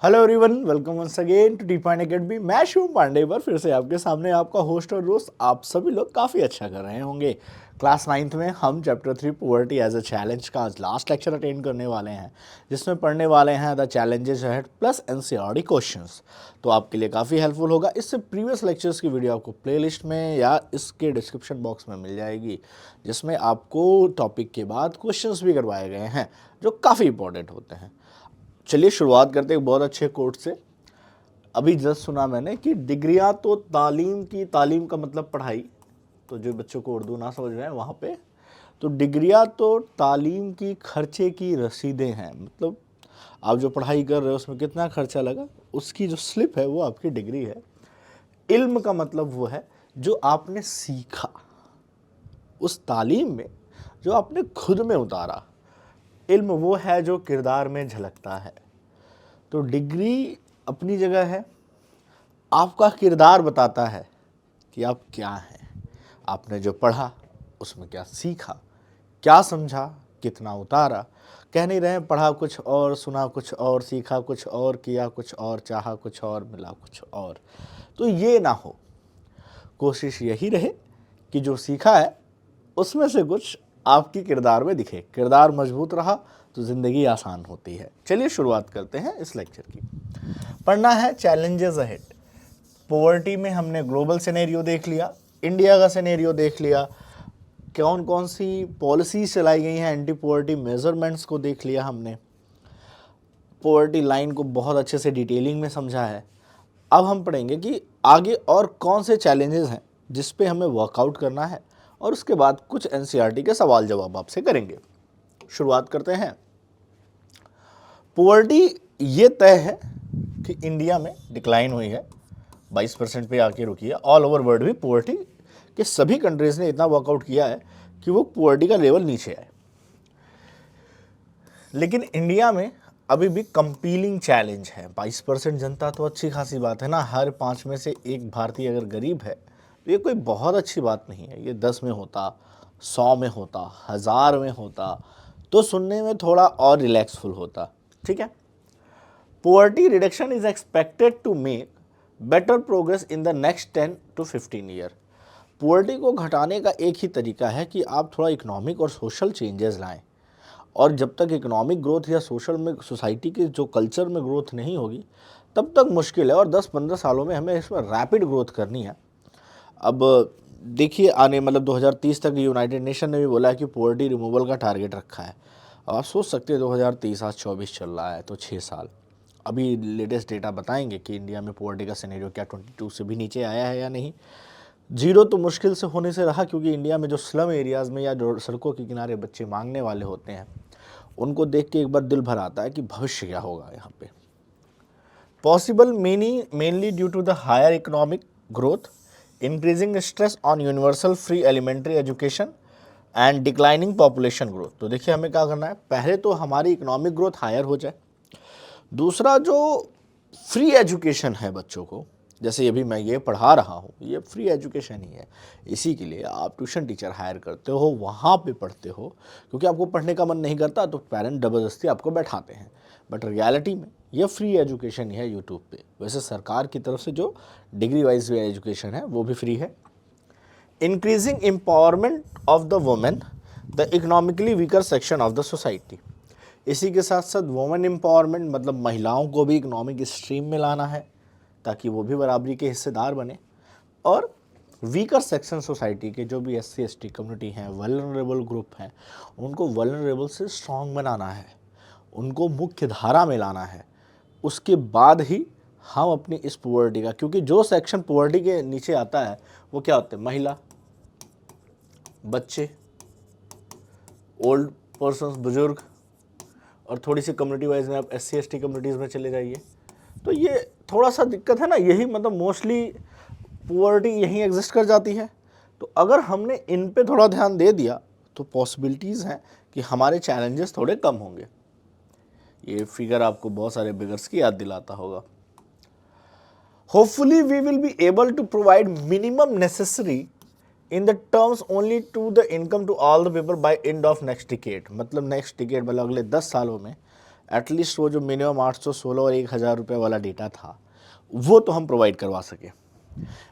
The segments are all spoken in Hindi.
Hello everyone, welcome once again to Define Academy. मैं शिवम पांडे पर फिर से आपके सामने आपका होस्ट और दोस्त। आप सभी लोग काफ़ी अच्छा कर रहे होंगे। क्लास 9th में हम chapter 3 poverty as a challenge का आज लास्ट लेक्चर अटेंड करने वाले हैं, जिसमें पढ़ने वाले हैं the challenges ahead plus NCERT questions. तो आपके लिए काफ़ी हेल्पफुल होगा। इससे प्रीवियस लेक्चर्स की वीडियो आपको प्लेलिस्ट में या इसके डिस्क्रिप्शन बॉक्स में मिल जाएगी, जिसमें आपको टॉपिक के बाद क्वेश्चंस भी करवाए गए हैं जो काफ़ी इंपॉर्टेंट होते हैं। चलिए शुरुआत करते हैं एक बहुत अच्छे कोट से। अभी जस्ट सुना मैंने कि डिग्रियां तो तालीम की, तालीम का मतलब पढ़ाई, तो जो बच्चों को उर्दू ना समझ रहे हैं वहाँ पे, तो डिग्रियां तो तालीम की खर्चे की रसीदें हैं। मतलब आप जो पढ़ाई कर रहे हो उसमें कितना खर्चा लगा, उसकी जो स्लिप है वो आपकी डिग्री है। इल्म का मतलब वो है जो आपने सीखा, उस तालीम में जो आपने खुद में उतारा। इल्म वो है जो किरदार में झलकता है। तो डिग्री अपनी जगह है, आपका किरदार बताता है कि आप क्या हैं। आपने जो पढ़ा उसमें क्या सीखा, क्या समझा, कितना उतारा। कह नहीं रहे हैं पढ़ा कुछ और, सुना कुछ और, सीखा कुछ और, किया कुछ और, चाहा कुछ और, मिला कुछ और। तो ये ना हो, कोशिश यही रहे कि जो सीखा है उसमें से कुछ आपकी किरदार में दिखे। किरदार मजबूत रहा तो ज़िंदगी आसान होती है। चलिए शुरुआत करते हैं इस लेक्चर की। पढ़ना है चैलेंजेस अहेड। पॉवर्टी में हमने ग्लोबल सिनेरियो देख लिया, इंडिया का सिनेरियो देख लिया, कौन कौन सी पॉलिसीज चलाई गई हैं, एंटी पॉवर्टी मेजरमेंट्स को देख लिया हमने, पॉवर्टी लाइन को बहुत अच्छे से डिटेलिंग में समझा है। अब हम पढ़ेंगे कि आगे और कौन से चैलेंजेस हैं जिस पे हमें वर्कआउट करना है, और उसके बाद कुछ एनसीईआरटी के सवाल जवाब आपसे करेंगे। शुरुआत करते हैं। पॉवर्टी ये तय है कि इंडिया में डिक्लाइन हुई है, 22% पे आके रुकी है। ऑल ओवर वर्ल्ड भी पॉवर्टी के सभी कंट्रीज़ ने इतना वर्कआउट किया है कि वो पॉवर्टी का लेवल नीचे आए। लेकिन इंडिया में अभी भी कंपीलिंग चैलेंज है। 22% जनता तो अच्छी खासी बात है ना। हर 5 में से एक भारतीय अगर गरीब है तो ये कोई बहुत अच्छी बात नहीं है। ये 10 में होता, 100 में होता, 1000 में होता तो सुनने में थोड़ा और रिलैक्सफुल होता। ठीक है। Poverty reduction is expected to make better progress in the next 10 to 15 year. Poverty को घटाने का एक ही तरीका है कि आप थोड़ा इकोनॉमिक और सोशल चेंजेस लाएं। और जब तक इकोनॉमिक ग्रोथ या सोशल में, सोसाइटी के जो कल्चर में ग्रोथ नहीं होगी, तब तक मुश्किल है। और 10-15 सालों में हमें इसमें रैपिड ग्रोथ करनी है। अब देखिए आने मतलब 2030 तक यूनाइटेड नेशन ने भी बोला है कि पॉवर्टी रिमूवल का टारगेट रखा है। अब आप सोच सकते हैं 2030 आज 24 चल रहा है तो 6 साल। अभी लेटेस्ट डेटा बताएंगे कि इंडिया में पॉवर्टी का सिनेरियो क्या 22 से भी नीचे आया है या नहीं। जीरो तो मुश्किल से होने से रहा, क्योंकि इंडिया में जो स्लम एरियाज़ में या जो सड़कों के किनारे बच्चे मांगने वाले होते हैं, उनको देख के एक बार दिल भर आता है कि भविष्य क्या होगा यहाँ पे। Possible mainly due to the higher economic growth, increasing stress on universal free elementary education and declining population growth. तो देखिए हमें क्या करना है, पहले तो हमारी इकोनॉमिक ग्रोथ हायर हो जाए। दूसरा, जो फ्री एजुकेशन है बच्चों को, जैसे अभी मैं ये पढ़ा रहा हूँ, ये फ्री एजुकेशन ही है। इसी के लिए आप ट्यूशन टीचर हायर करते हो, वहाँ पे पढ़ते हो, क्योंकि आपको पढ़ने का मन नहीं करता तो पेरेंट ज़बरदस्ती आपको बैठाते हैं। बट रियलिटी में ये फ्री एजुकेशन ही है यूट्यूब पे। वैसे सरकार की तरफ से जो डिग्री वाइज एजुकेशन है वो भी फ्री है। Increasing empowerment of the women, the economically weaker section of the society. इसी के साथ साथ वुमेन एम्पावरमेंट मतलब महिलाओं को भी इकोनॉमिक स्ट्रीम में लाना है ताकि वो भी बराबरी के हिस्सेदार बने। और वीकर सेक्शन सोसाइटी के जो भी SC ST कम्युनिटी हैं, वल्नरेबल ग्रुप हैं, उनको वल्नरेबल से स्ट्रॉन्ग बनाना है, उनको मुख्य धारा में लाना है। उसके बाद ही हम अपनी इस पॉवर्टी का, क्योंकि जो सेक्शन पॉवर्टी के नीचे आता है वो क्या होते हैं, महिला, बच्चे, ओल्ड पर्सन्स, बुजुर्ग, और थोड़ी सी कम्युनिटी वाइज में आप SC ST कम्युनिटीज़ में चले जाइए। तो ये थोड़ा सा दिक्कत है ना, यही मतलब मोस्टली पुअर्टी यहीं एग्जिस्ट कर जाती है। तो अगर हमने इन पे थोड़ा ध्यान दे दिया तो पॉसिबिलिटीज़ हैं कि हमारे चैलेंजेस थोड़े कम होंगे। ये फिगर आपको बहुत सारे बिगर्स की याद दिलाता होगा। Hopefully we will be able to provide minimum necessary in the terms only to the income to all the people by end of next decade. मतलब नेक्स्ट डिकेड मतलब अगले 10 सालों में एटलीस्ट वो जो मिनिमम 816 और 1000 रुपये वाला डेटा था वो तो हम प्रोवाइड करवा सके।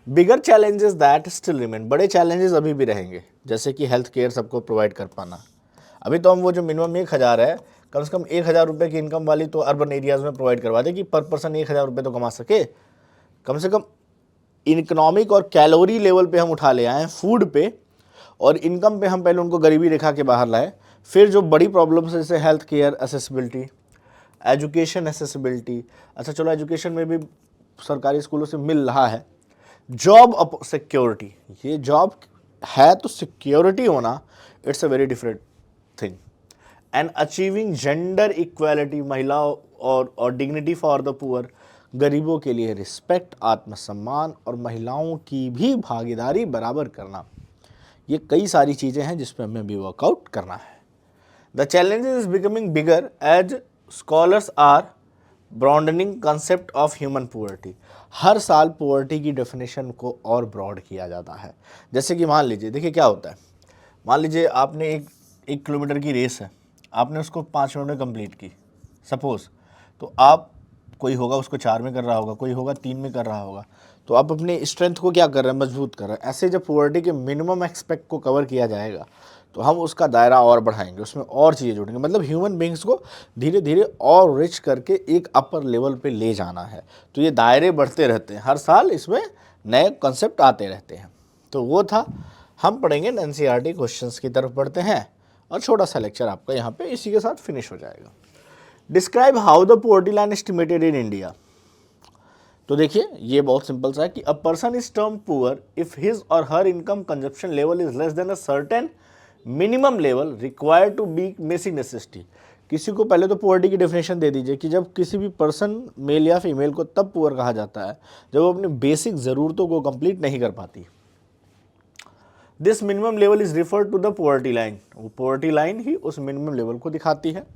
बिगर चैलेंजेस दैट स्टिल रिमेन, बड़े चैलेंजेस अभी भी रहेंगे, जैसे कि हेल्थ केयर सबको प्रोवाइड कर पाना। अभी तो हम वो जो मिनिमम 1000 है, कम से कम 1000 रुपये की इनकम वाली तो अर्बन एरियाज़ में प्रोवाइड करवा दे कि पर पर्सन 1000 रुपये तो कमा सके। कम से कम इकोनॉमिक और कैलोरी लेवल पे हम उठा ले आए फूड पे, और इनकम पे हम पहले उनको गरीबी रेखा के बाहर लाए। फिर जो बड़ी प्रॉब्लम्स है जैसे health care accessibility, education accessibility, अच्छा चलो एजुकेशन में भी सरकारी स्कूलों से मिल रहा है। जॉब सिक्योरिटी, ये जॉब है तो सिक्योरिटी होना, it's a very different thing. And achieving gender equality, महिलाओं और डिग्निटी फॉर द पुअर, गरीबों के लिए रिस्पेक्ट, आत्मसम्मान और महिलाओं की भी भागीदारी बराबर करना। ये कई सारी चीज़ें हैं जिस पर हमें भी वर्कआउट करना है। The challenges is becoming bigger as scholars are broadening concept of human poverty. हर साल पुअर्टी की डेफिनेशन को और ब्रॉड किया जाता है। जैसे कि मान लीजिए, देखिए क्या होता है, मान लीजिए आपने एक किलोमीटर की रेस है, आपने उसको 5 मिनट में कंप्लीट की सपोज, तो आप, कोई होगा उसको 4 में कर रहा होगा, कोई होगा 3 में कर रहा होगा, तो आप अपने स्ट्रेंथ को क्या कर रहे हैं, मजबूत कर रहे हैं। ऐसे जब पुअर्टी के मिनिमम एक्सपेक्ट को कवर किया जाएगा तो हम उसका दायरा और बढ़ाएंगे, उसमें और चीज़ें जोड़ेंगे, मतलब ह्यूमन बींग्स को धीरे धीरे और रिच करके एक अपर लेवल पे ले जाना है। तो ये दायरे बढ़ते रहते हैं, हर साल इसमें नए कॉन्सेप्ट आते रहते हैं। तो वो था, हम पढ़ेंगे एनसीईआरटी क्वेश्चंस की तरफ बढ़ते हैं, और छोटा सा लेक्चर आपका यहाँ पे इसी के साथ फिनिश हो जाएगा। Describe how the poverty line estimated in India. तो देखिए ये बहुत सिंपल सा है कि a person is term poor if his और her income consumption level is less than a certain minimum level required to be basic necessity. किसी को पहले तो पुअर्टी की डेफिनेशन दे दीजिए कि जब किसी भी पर्सन, मेल या फीमेल को तब पुअर कहा जाता है जब वो अपनी बेसिक ज़रूरतों को कंप्लीट नहीं कर पाती। This minimum level is referred to the poverty line. वो पुअर्टी लाइन ही उस मिनिमम लेवल को दिखाती है।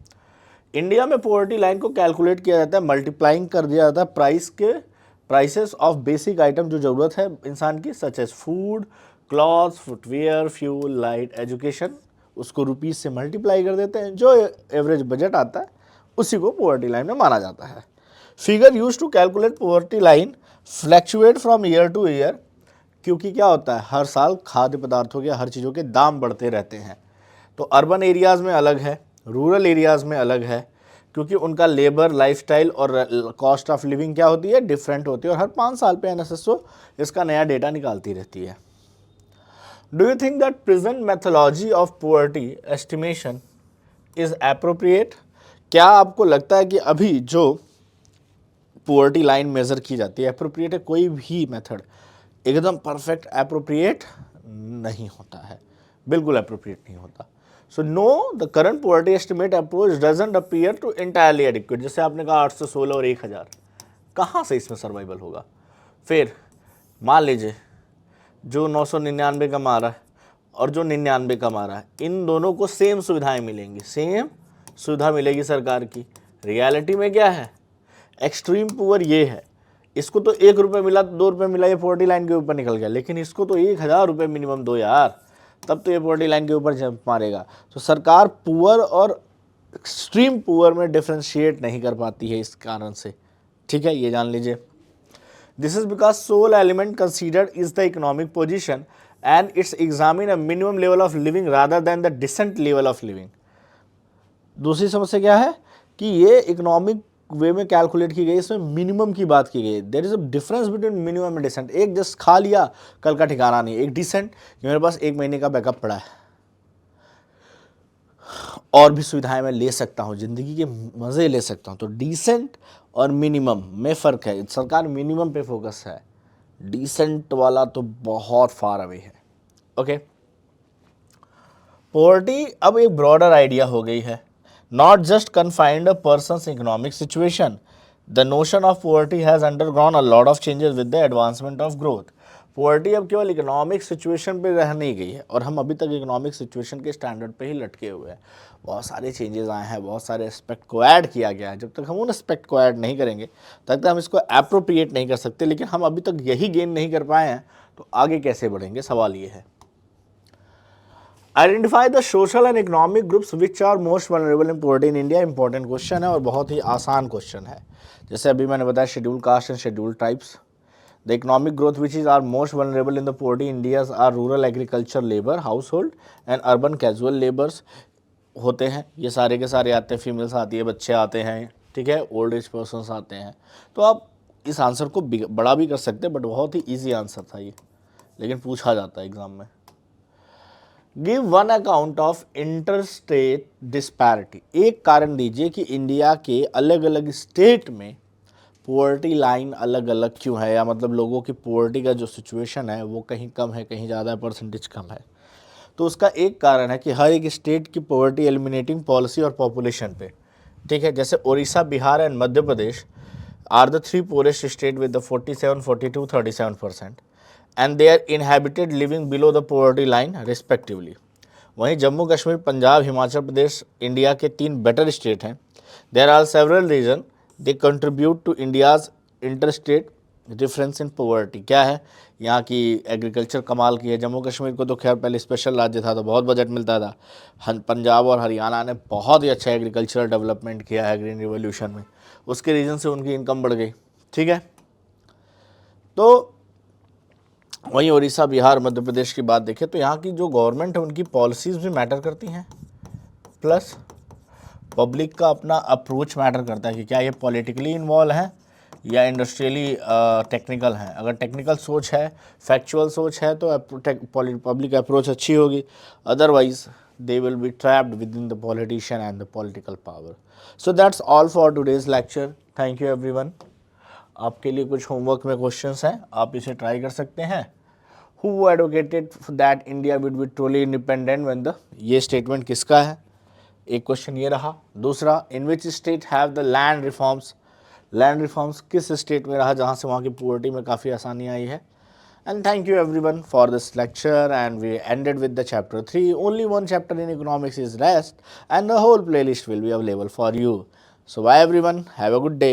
इंडिया में पुअर्टी लाइन को कैलकुलेट किया जाता है, मल्टीप्लाइंग कर दिया जाता है प्राइसेस ऑफ बेसिक आइटम जो ज़रूरत है इंसान की, such as food, clothes, footwear, fuel, light, education, उसको रुपीज़ से मल्टीप्लाई कर देते हैं। जो एवरेज बजट आता है उसी को पुअर्टी लाइन में माना जाता है। Figure use to calculate poverty line fluctuate from year to year, क्योंकि क्या होता है हर साल खाद्य पदार्थों के, हर चीज़ों के दाम बढ़ते रहते हैं। तो अर्बन एरियाज़ में अलग है, रूरल एरियाज़ में अलग है, क्योंकि उनका लेबर, लाइफस्टाइल और कॉस्ट ऑफ लिविंग क्या होती है, डिफरेंट होती है। और हर 5 साल पे एनएसएसओ इसका नया डेटा निकालती रहती है। Do you think that present methodology of poverty estimation is appropriate? क्या आपको लगता है कि अभी जो पुअर्टी लाइन मेज़र की जाती है एप्रोप्रिएट है? कोई भी मेथड एकदम परफेक्ट एप्रोप्रिएट नहीं होता है, बिल्कुल एप्रोप्रिएट नहीं होता। So no, the current poverty estimate approach doesn't appear to entirely adequate. जैसे आपने कहा 816 और 1000, कहाँ से इसमें सर्वाइवल होगा? फिर मान लीजिए जो 999 कमा रहा है और जो 99 कमा रहा है, इन दोनों को सेम सुविधाएं मिलेंगी, सेम सुविधा मिलेगी सरकार की। रियलिटी में क्या है, एक्सट्रीम पुअर ये है, इसको तो 1 रुपये मिला, 2 रुपये मिला, ये पोवर्टी लाइन के ऊपर निकल गया, लेकिन इसको तो 1000 रुपये मिनिमम दो यार, तब तो ये पोवर्टी लाइन के ऊपर जंप मारेगा। तो सरकार पुअर और एक्सट्रीम पुअर में डिफ्रेंशिएट नहीं कर पाती है इस कारण से, ठीक है, ये जान लीजिए। This is because sole element considered is the economic position and it's examine a minimum level of living rather than the decent level of living. दूसरी समस्या क्या है कि ये इकोनॉमिक वे में कैलकुलेट की गई, इसमें मिनिमम की बात की गई। There is a difference between minimum and decent. एक जस्ट खा लिया कल का ठिकाना नहीं, एक डिसेंट कि मेरे पास 1 महीने का बैकअप पड़ा है और भी सुविधाएं मैं ले सकता हूं, जिंदगी के मजे ले सकता हूं। तो डिसेंट और मिनिमम में फ़र्क है। सरकार मिनिमम पे फोकस है, डिसेंट वाला तो बहुत फार अवे है। ओके, पॉवर्टी अब एक ब्रॉडर आइडिया हो गई है, not just confined a person's economic situation. The notion of poverty has undergone a lot of changes with the advancement of growth. Poverty अब केवल इकोनॉमिक सिचुएशन पे रह नहीं गई है, और हम अभी तक इकोनॉमिक सिचुएशन के स्टैंडर्ड पे ही लटके हुए हैं। बहुत सारे चेंजेस आए हैं, बहुत सारे एस्पेक्ट को ऐड किया गया है। जब तक हम उन एस्पेक्ट को ऐड नहीं करेंगे तब तक हम इसको एप्रोप्रिएट नहीं कर सकते। लेकिन हम अभी तक यही गेन नहीं कर पाए हैं, तो आगे कैसे बढ़ेंगे, सवाल ये है। Identify the social and economic groups which are most vulnerable in poverty in India. Important question है और बहुत ही आसान क्वेश्चन है। जैसे अभी मैंने बताया schedule caste and schedule tribes. The economic growth which is are most vulnerable in the poverty India are rural agriculture labour, household and urban casual labours होते हैं। ये सारे के सारे आते हैं, फीमेल्स आती है, बच्चे आते हैं, ठीक है, ओल्ड एज पर्सन आते हैं। तो आप इस आंसर को बड़ा भी कर सकते हैं, बट बहुत ही ईजी आंसर था ये, लेकिन पूछा जाता है एग्जाम में। Give one account of interstate disparity. एक कारण दीजिए कि इंडिया के अलग अलग स्टेट में पॉवर्टी लाइन अलग अलग क्यों है, या मतलब लोगों की पॉवर्टी का जो सिचुएशन है वो कहीं कम है, कहीं ज़्यादा है, परसेंटेज कम है। तो उसका एक कारण है कि हर एक स्टेट की पॉवर्टी एलिमिनेटिंग पॉलिसी और पॉपुलेशन पे, ठीक है। जैसे Orissa, Bihar and Madhya Pradesh are the 3 poorest state with the 47, 42, 37% and they are inhabited living below the poverty line respectively. वहीं जम्मू कश्मीर, पंजाब, हिमाचल प्रदेश इंडिया के 3 बेटर स्टेट हैं। There are several region they contribute to India's interstate difference in poverty. क्या है, यहाँ की एग्रीकल्चर कमाल की है। जम्मू कश्मीर को तो खैर पहले स्पेशल राज्य था तो बहुत बजट मिलता था। पंजाब और हरियाणा ने बहुत ही अच्छा एग्रीकल्चरल डेवलपमेंट किया है ग्रीन रिवोल्यूशन में, उसके रीज़न से उनकी इनकम बढ़ गई, ठीक है। तो वहीं उड़ीसा, बिहार, मध्य प्रदेश की बात देखें तो यहाँ की जो गवर्नमेंट है उनकी पॉलिसीज़ भी मैटर करती हैं, प्लस पब्लिक का अपना अप्रोच मैटर करता है कि क्या ये पॉलिटिकली इन्वॉल्व है या इंडस्ट्रियली टेक्निकल है। अगर टेक्निकल सोच है, फैक्चुअल सोच है तो पब्लिक अप्रोच अच्छी होगी, otherwise they will be trapped with in the politician and the political power. So that's all for today's lecture. Thank you everyone. आपके लिए कुछ होमवर्क में क्वेश्चंस हैं, आप इसे ट्राई कर सकते हैं। Who advocated that India would be truly independent when the, ये स्टेटमेंट किसका है, एक क्वेश्चन ये रहा। दूसरा, in which state have the land reforms, land reforms किस स्टेट में रहा जहाँ से वहाँ की पॉवर्टी में काफ़ी आसानी आई है। And thank you everyone for this lecture and we ended with the chapter 3। Only one chapter in economics is rest and the whole playlist will be available for you. So bye everyone, have a good day.